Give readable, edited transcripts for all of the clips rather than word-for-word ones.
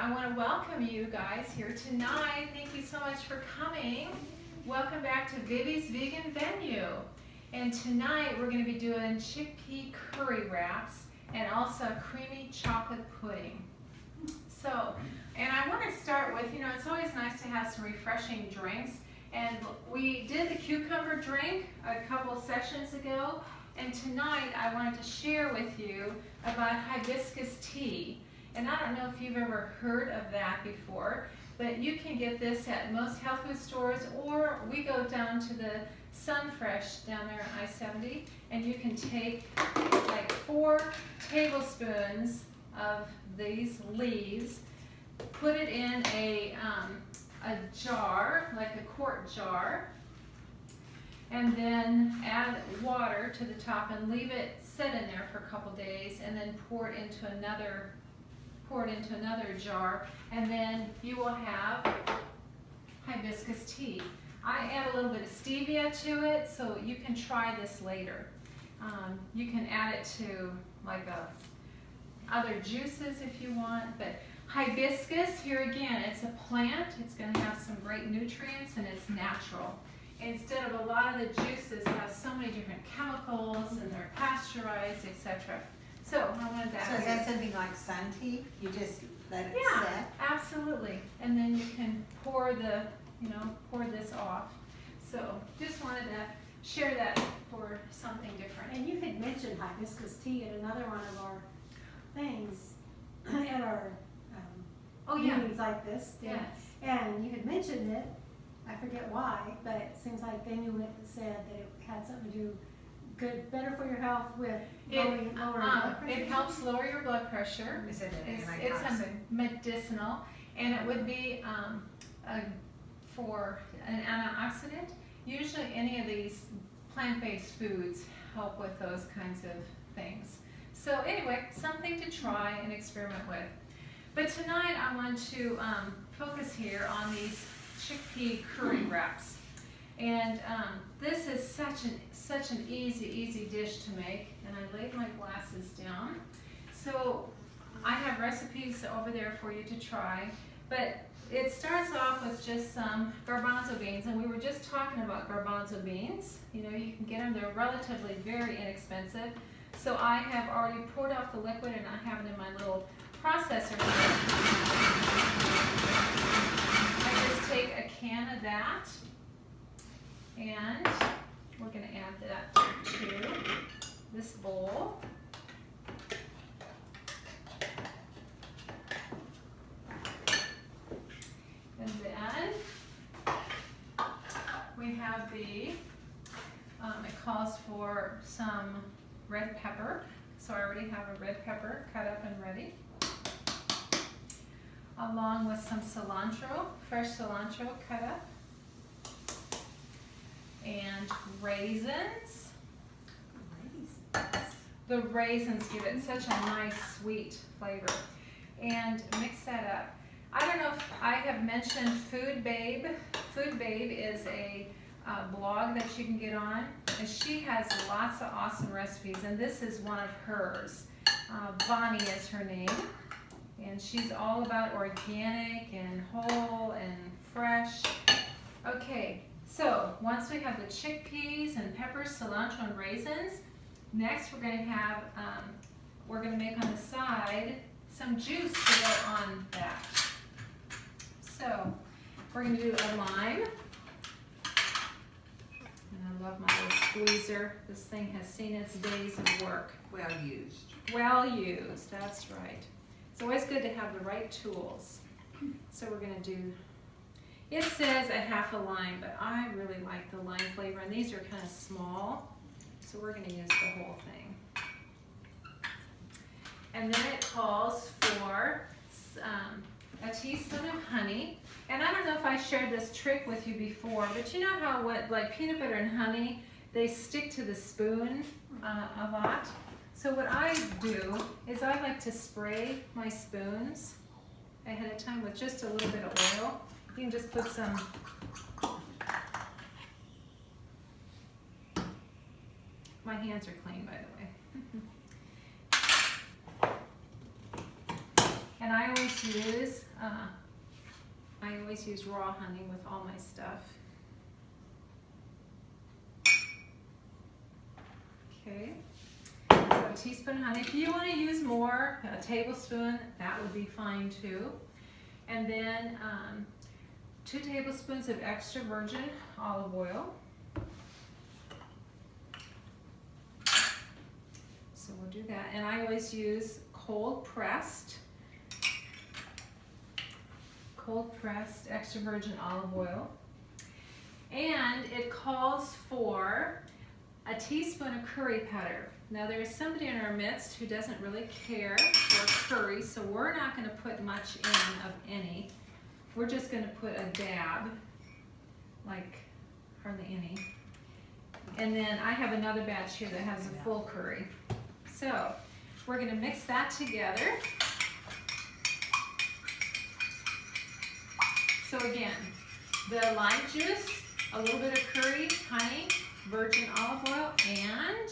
I want to welcome you guys here tonight. Thank you so much for coming. Welcome back to Vivi's Vegan Venue. And tonight we're going to be doing chickpea curry wraps and also creamy chocolate pudding. So, and I want to start with, it's always nice to have some refreshing drinks. And we did the cucumber drink a couple sessions ago. And tonight I wanted to share with you about hibiscus tea. And I don't know if you've ever heard of that before, but you can get this at most health food stores, or we go down to the Sunfresh down there on I-70, and you can take like 4 tablespoons of these leaves, put it in a jar, like a quart jar, and then add water to the top and leave it sit in there for a couple days, and then pour it into another jar, and then you will have hibiscus tea. I add a little bit of stevia to it, so you can try this later. You can add it to like other juices if you want, but hibiscus, here again, it's a plant. It's going to have some great nutrients, and it's natural. Instead of a lot of the juices have so many different chemicals, and they're pasteurized, etc. So I wanted that. So is that something like sun tea? You just let it Yeah, set? absolutely. And then you can pour this off. So just wanted to share that for something different. And you had mentioned hibiscus tea at another one of our things, at our meetings like this. Yes. And you had mentioned it, I forget why, but it seems like then you said that it had something to do better for your health with lowering blood pressure. It helps lower your blood pressure. Is it an It's antioxidant? a medicinal, and it would be for an antioxidant. Usually any of these plant-based foods help with those kinds of things. So anyway, something to try and experiment with. But tonight I want to focus here on these chickpea curry wraps. And this is such an easy dish to make. And I laid my glasses down. So I have recipes over there for you to try. But it starts off with just some garbanzo beans. And we were just talking about garbanzo beans. You can get them. They're relatively very inexpensive. So I have already poured off the liquid, and I have it in my little processor here. I just take a can of that, and we're going to add that to this bowl. And then we have it calls for some red pepper. So I already have a red pepper cut up and ready, along with some cilantro, fresh cilantro cut up, and raisins. The raisins give it such a nice sweet flavor. And mix that up. I don't know if I have mentioned Food Babe. Food Babe is a blog that you can get on, and she has lots of awesome recipes, and this is one of hers. Bonnie is her name, and she's all about organic and whole and fresh. Okay, so once we have the chickpeas and peppers, cilantro, and raisins, next we're going to make on the side some juice to go on that. So we're going to do a lime. And I love my little squeezer. This thing has seen its days of work. Well used. Well used, that's right. It's always good to have the right tools. So we're going to do, it says a half a lime, but I really like the lime flavor, and these are kind of small, so we're going to use the whole thing. And then it calls for a teaspoon of honey. And I don't know if I shared this trick with you before, but you know how like peanut butter and honey, they stick to the spoon a lot? So what I do is I like to spray my spoons ahead of time with just a little bit of oil. You can just put some, my hands are clean by the way. And And I always use raw honey with all my stuff. Okay, so a teaspoon of honey. If you want to use more, a tablespoon, that would be fine too. And then 2 tablespoons of extra virgin olive oil. So we'll do that. And I always use cold pressed extra virgin olive oil. And it calls for a teaspoon of curry powder. Now there is somebody in our midst who doesn't really care for curry, so we're not going to put much in of any. We're just going to put a dab, like hardly any. And then I have another batch here that has a full curry. So we're going to mix that together. So again, the lime juice, a little bit of curry, honey, virgin olive oil, and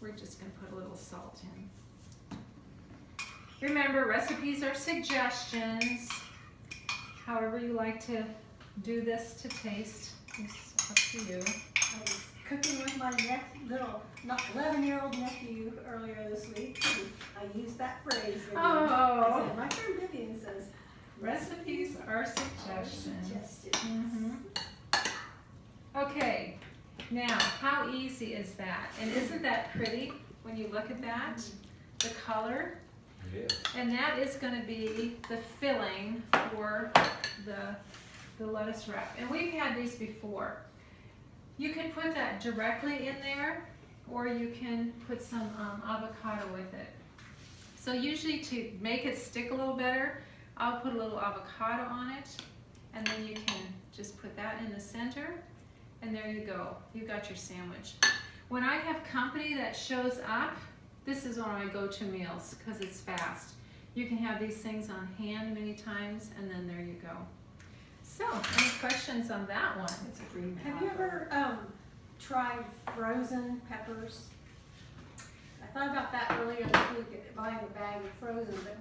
we're just going to put a little salt in. Remember, recipes are suggestions. However you like to do this to taste, it's up to you. I was cooking with my little 11-year-old nephew earlier this week. And I used that phrase. Vivian. Oh. I said, my friend Vivian says, Recipes are suggestions. suggestions. Okay, now how easy is that? And isn't that pretty when you look at that? The color? Yeah. And that is going to be the filling for the lettuce wrap. And we've had these before. You can put that directly in there, or you can put some avocado with it. So usually to make it stick a little better, I'll put a little avocado on it, and then you can just put that in the center, and there you go. You got your sandwich. When I have company that shows up, this is one of my go-to meals because it's fast. You can have these things on hand many times, and then there you go. So, any questions on that one? It's a green Have you pepper. ever tried frozen peppers? I thought about that earlier this week, buying a bag of frozen, but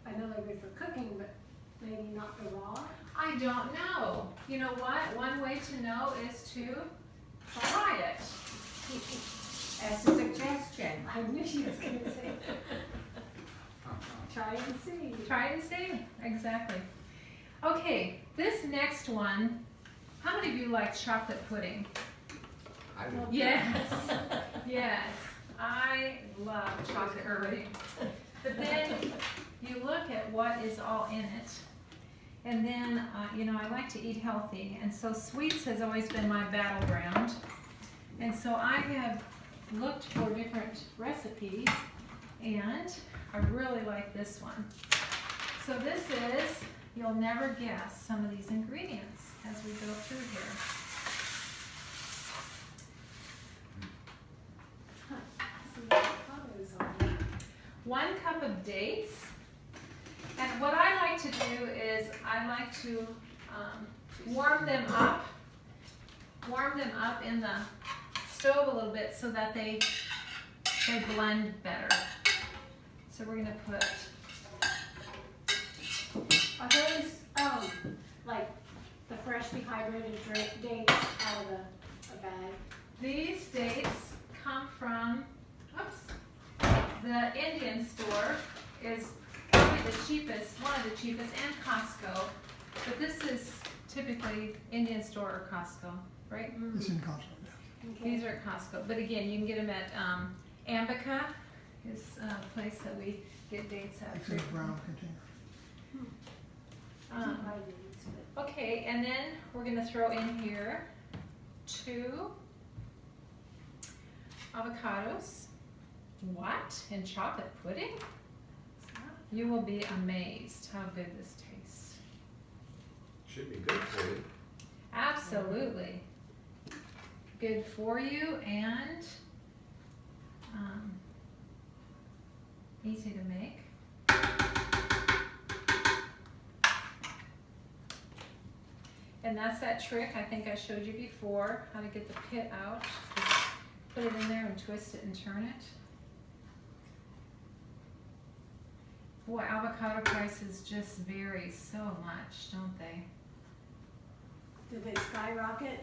I know they're good for cooking, but maybe not the raw. I don't know. You know what? One way to know is to try it. As a suggestion. I knew she was going to say try and see. Try and see. Exactly. Okay, this next one, how many of you like chocolate pudding? I do. Yes. Yes. I love chocolate pudding. But then you look at what is all in it. And then, you know, I like to eat healthy. And so sweets has always been my battleground. And so I have looked for different recipes, and I really like this one. So this is, you'll never guess some of these ingredients as we go through here. See what avocados on it. 1 cup of dates. And what I like to do is I like to warm them up in the stove a little bit so that they blend better. So we're gonna put, Are those like the fresh dehydrated dates out of a bag? these dates come from, the Indian store is probably the cheapest, one of the cheapest, and Costco. But this is typically Indian store or Costco, right? It's in Costco, yeah. Okay. These are at Costco, but again, you can get them at Ambica, is a place that we get dates at. It's in a brown container. Dehydrated, but Okay, and then we're gonna throw in here 2 avocados. What? In chocolate pudding? You will be amazed how good this tastes. Should be good for you. Absolutely. Good for you and easy to make. And that's that trick I think I showed you before, how to get the pit out. Just put it in there and twist it and turn it. Boy, avocado prices just vary so much, don't they? Did they skyrocket?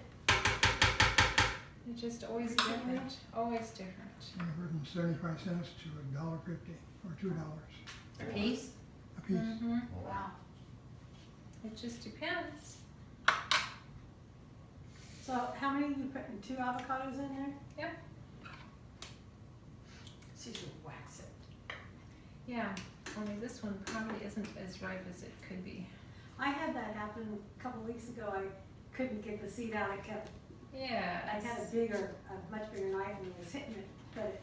It's just always different, always different. Anywhere from 75 cents to $1.50 or $2 A piece? a piece. Mm-hmm. Wow. It just depends. So how many you putting, 2 avocados in there? Yep. So you wax it. Yeah, only this one probably isn't as ripe as it could be. I had that happen a couple weeks ago. I couldn't get the seed out. I had Yeah. a much bigger knife and was hitting it, but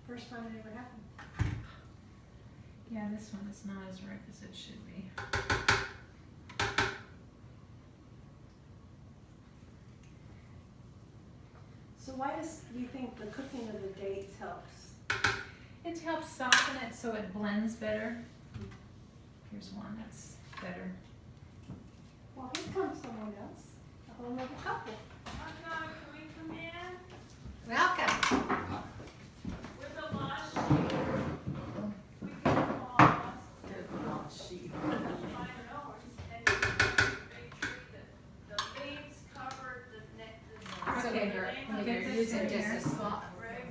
first time it ever happened. Yeah, this one is not as ripe as it should be. So why do you think the cooking of the dates helps? It helps soften it so it blends better. Here's one that's better. Well, here comes someone else, a whole other couple. Can we come in Welcome. with a lost sheep? We get lost, Good lost sheep. find ours, and make sure that the leaves covered the neck, So Okay, when get you're this using in just here. a small,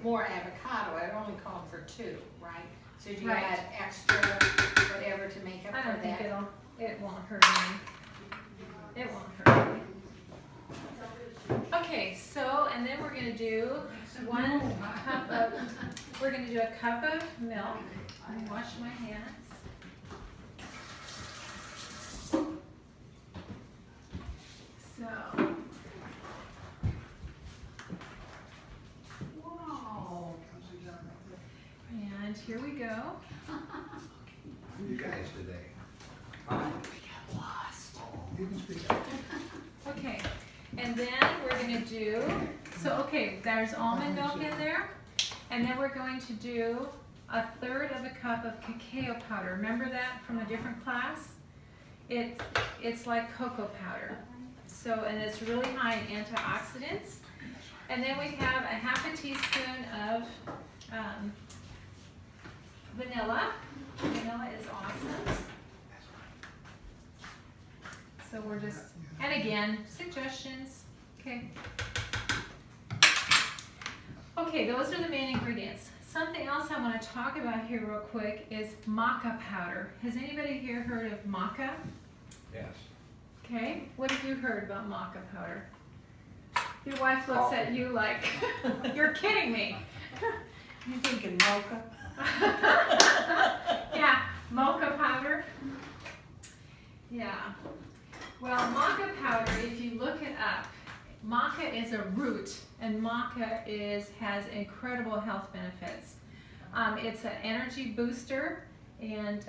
more avocado, I only call for 2, right? So do you Right. add extra whatever to make up I for don't think that? it won't hurt any. It won't hurt any. Okay, so, and then we're gonna do we're gonna do a cup of milk. Let me wash my hands. So, Wow. and here we go. Who you guys today? You can speak up. Okay, and then we're gonna do, so okay, there's almond milk in there, and then we're going to do 1/3 of a cup of cacao powder. Remember that from a different class? It's like cocoa powder. So, and it's really high in antioxidants. And then we have a 1/2 teaspoon of vanilla. Vanilla is awesome. So we're just, and again, suggestions, okay. Okay, those are the main ingredients. Something else I want to talk about here real quick is maca powder. Has anybody here heard of maca? Yes. Okay, what have you heard about maca powder? Your wife looks at you like, you're kidding me. You thinking mocha? Yeah, mocha powder. Yeah. Well, maca powder, if you look it up, maca is a root, and maca has incredible health benefits. It's an energy booster, and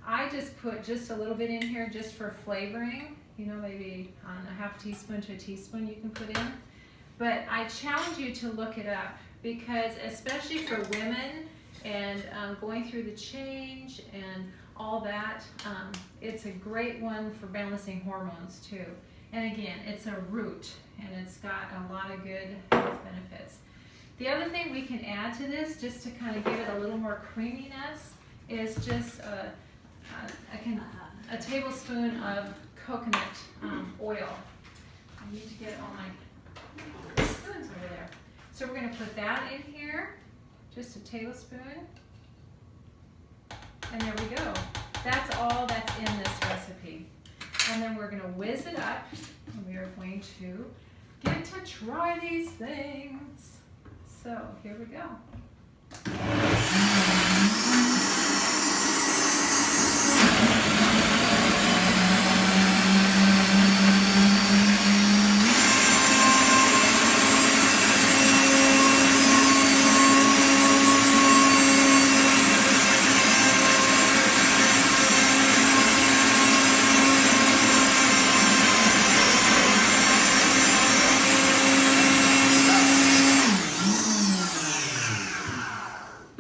I just put just a little bit in here just for flavoring. You know, maybe a 1/2 teaspoon to a teaspoon you can put in. But I challenge you to look it up, because especially for women and going through the change and all that, it's a great one for balancing hormones too. And again, it's a root, and it's got a lot of good health benefits. The other thing we can add to this, just to kind of give it a little more creaminess, is just a tablespoon of coconut oil. I need to get all my spoons over there. So we're going to put that in here, just a tablespoon. And there we go. That's all that's in this recipe. And then we're going to whiz it up, and we are going to get to try these things. So here we go.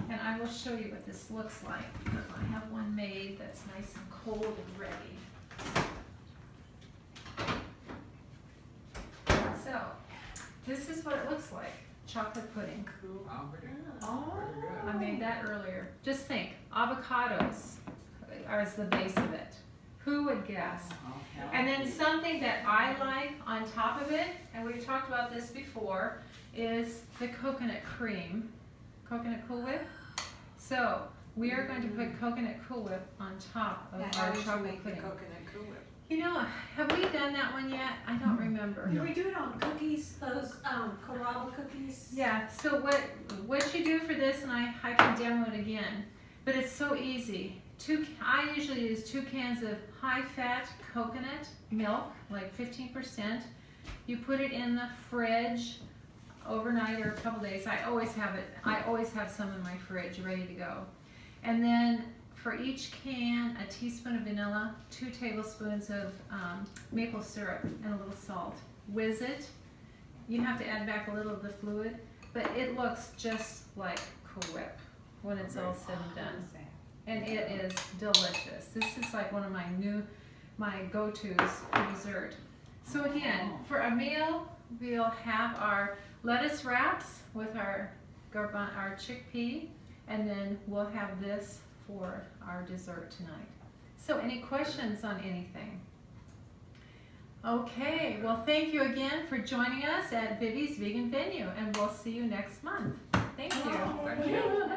And I will show you what this looks like. I have one made that's nice and cold and ready. So, this is what it looks like. chocolate pudding. Oh, very good. Oh. Very good. I made that earlier. Just think, avocados are the base of it. Who would guess? And then something that I like on top of it, and we've talked about this before, is the coconut cream, coconut Cool Whip. So we are going to put coconut Cool Whip on top of Now, our how did you chocolate make the pudding. coconut Cool Whip? You know, have we done that one yet? I don't remember. Did we do it on cookies, those, carrabba cookies? Yeah, so what you do for this, and I can demo it again, but it's so easy. I usually use 2 cans of high-fat coconut milk, like 15%. You put it in the fridge overnight or a couple days. I always have some in my fridge ready to go. And then for each can, a teaspoon of vanilla, 2 tablespoons of maple syrup, and a little salt. Whiz it. You have to add back a little of the fluid, but it looks just like Cool Whip when it's all said and done. And it is delicious. This is like one of my go-tos for dessert. So again, for a meal, we'll have our lettuce wraps with our chickpea, and then we'll have this for our dessert tonight. So any questions on anything? Okay, well thank you again for joining us at Vivi's Vegan Venue, and we'll see you next month. Thank you. Thank you.